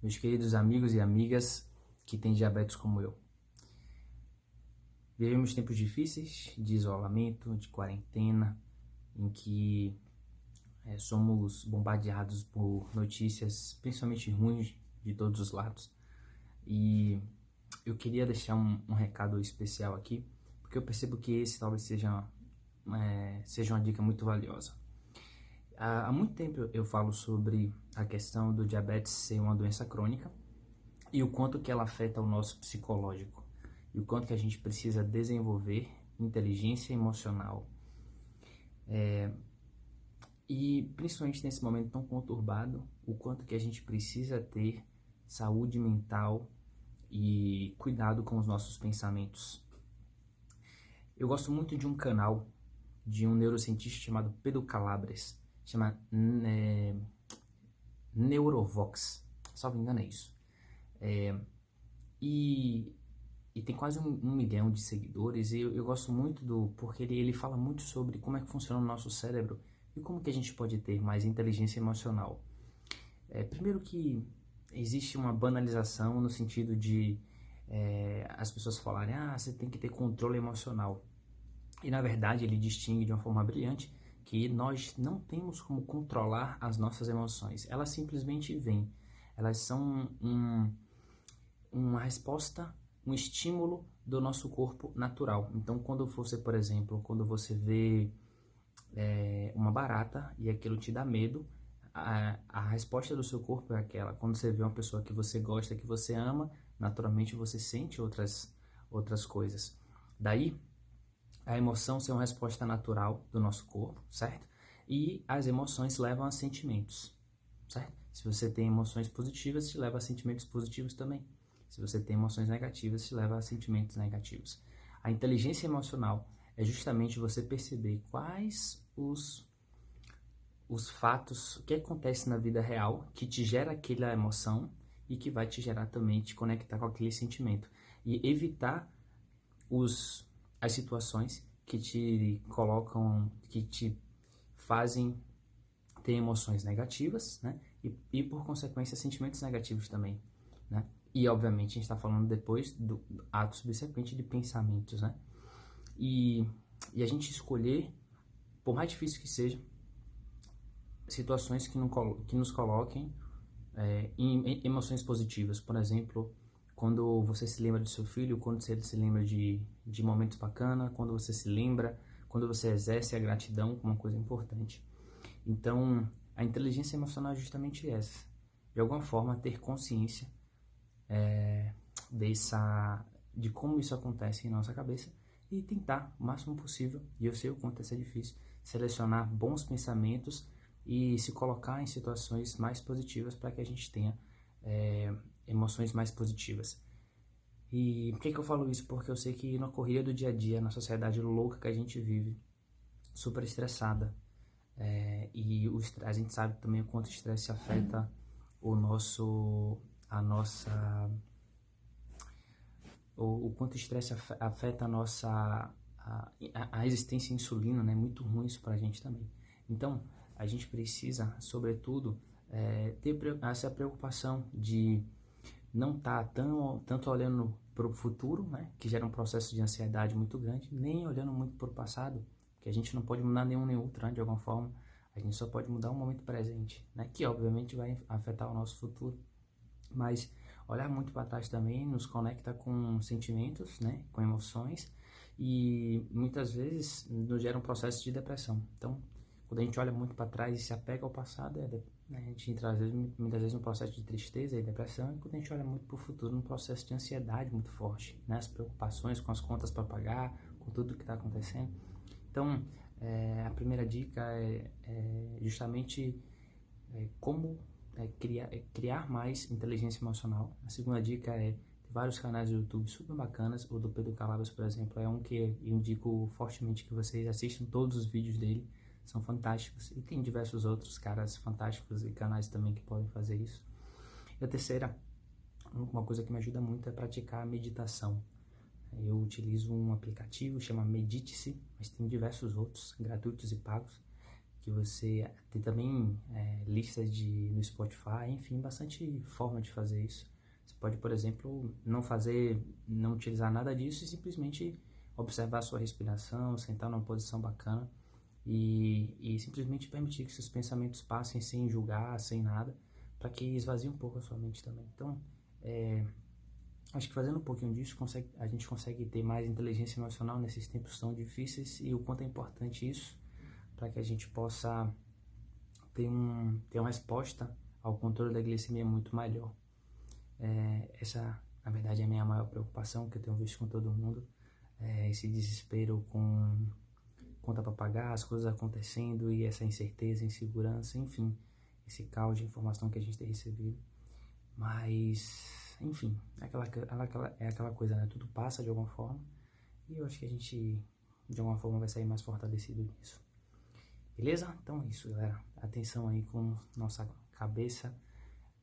meus queridos amigos e amigas que têm diabetes como eu. Vivemos tempos difíceis de isolamento, de quarentena, em que somos bombardeados por notícias, principalmente ruins, de todos os lados. E eu queria deixar um recado especial aqui, porque eu percebo que esse talvez seja uma dica muito valiosa. Há muito tempo eu falo sobre a questão do diabetes ser uma doença crônica e o quanto que ela afeta o nosso psicológico e o quanto que a gente precisa desenvolver inteligência emocional. E principalmente nesse momento tão conturbado, o quanto que a gente precisa ter saúde mental e cuidado com os nossos pensamentos. Eu gosto muito de um canal de um neurocientista chamado Pedro Calabres, chama Neurovox, salvo engano é isso. E tem quase 1 milhão de seguidores e eu gosto muito porque ele fala muito sobre como é que funciona o nosso cérebro e como que a gente pode ter mais inteligência emocional. Primeiro que existe uma banalização no sentido de as pessoas falarem, você tem que ter controle emocional. E na verdade ele distingue de uma forma brilhante que nós não temos como controlar as nossas emoções. Elas simplesmente vêm. Elas são uma resposta, um estímulo do nosso corpo natural. Então quando você, por exemplo, quando você vê uma barata e aquilo te dá medo, a resposta do seu corpo é aquela. Quando você vê uma pessoa que você gosta, que você ama, naturalmente você sente outras coisas. Daí, a emoção ser uma resposta natural do nosso corpo, certo? E as emoções levam a sentimentos, certo? Se você tem emoções positivas, te leva a sentimentos positivos também. Se você tem emoções negativas, te leva a sentimentos negativos. A inteligência emocional é justamente você perceber quais os fatos, o que acontece na vida real que te gera aquela emoção e que vai te gerar também, te conectar com aquele sentimento. E evitar as situações que te colocam, que te fazem ter emoções negativas, né? E por consequência sentimentos negativos também, né? E obviamente a gente está falando depois do ato subsequente de pensamentos, né? E a gente escolher, por mais difícil que seja, situações que nos coloquem em emoções positivas. Por exemplo, quando você se lembra do seu filho, quando você se lembra de momentos bacanas, quando você se lembra, quando você exerce a gratidão como uma coisa importante. Então, a inteligência emocional é justamente essa. De alguma forma, ter consciência de como isso acontece em nossa cabeça e tentar, o máximo possível, e eu sei o quanto isso é difícil, selecionar bons pensamentos e se colocar em situações mais positivas para que a gente tenha emoções mais positivas. E por que eu falo isso? Porque eu sei que na corrida do dia a dia, na sociedade louca que a gente vive, super estressada, e a gente sabe também o quanto o estresse afeta o quanto o estresse afeta a resistência à insulina, né? Muito ruim isso pra gente também. Então, a gente precisa, sobretudo, ter essa preocupação de não estar tanto olhando para o futuro, né? Que gera um processo de ansiedade muito grande, nem olhando muito para o passado, que a gente não pode mudar nenhum nem outro, né? De alguma forma. A gente só pode mudar o momento presente, né? Que obviamente vai afetar o nosso futuro. Mas olhar muito para trás também nos conecta com sentimentos, né? Com emoções e muitas vezes nos gera um processo de depressão. Então, quando a gente olha muito para trás e se apega ao passado, a gente entra muitas vezes num processo de tristeza e depressão, e quando a gente olha muito para o futuro, num processo de ansiedade muito forte, né? As preocupações com as contas para pagar, com tudo que está acontecendo. Então, a primeira dica é justamente como criar mais inteligência emocional. A segunda dica é ter vários canais do YouTube super bacanas. O do Pedro Calabres, por exemplo, é um que eu indico fortemente que vocês assistam todos os vídeos dele. São fantásticos. E tem diversos outros caras fantásticos e canais também que podem fazer isso. E a terceira, uma coisa que me ajuda muito é praticar a meditação. Eu utilizo um aplicativo, chama Medite-se, mas tem diversos outros, gratuitos e pagos, que você tem também listas no Spotify, enfim, bastante forma de fazer isso. Você pode, por exemplo, não utilizar nada disso e simplesmente observar a sua respiração, sentar numa posição bacana e simplesmente permitir que seus pensamentos passem sem julgar, sem nada, para que esvazie um pouco a sua mente também. Então, acho que fazendo um pouquinho disso, a gente consegue ter mais inteligência emocional nesses tempos tão difíceis, e o quanto é importante isso para que a gente possa ter uma resposta ao controle da glicemia muito melhor. Essa, na verdade, é a minha maior preocupação, que eu tenho visto com todo mundo, esse desespero com conta para pagar, as coisas acontecendo e essa incerteza, insegurança, enfim, esse caos de informação que a gente tem recebido. Mas, enfim, é aquela coisa, né? Tudo passa de alguma forma, e eu acho que a gente, de alguma forma, vai sair mais fortalecido disso. Beleza? Então é isso, galera. Atenção aí com nossa cabeça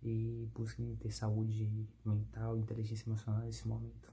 e busquem ter saúde mental e inteligência emocional nesse momento.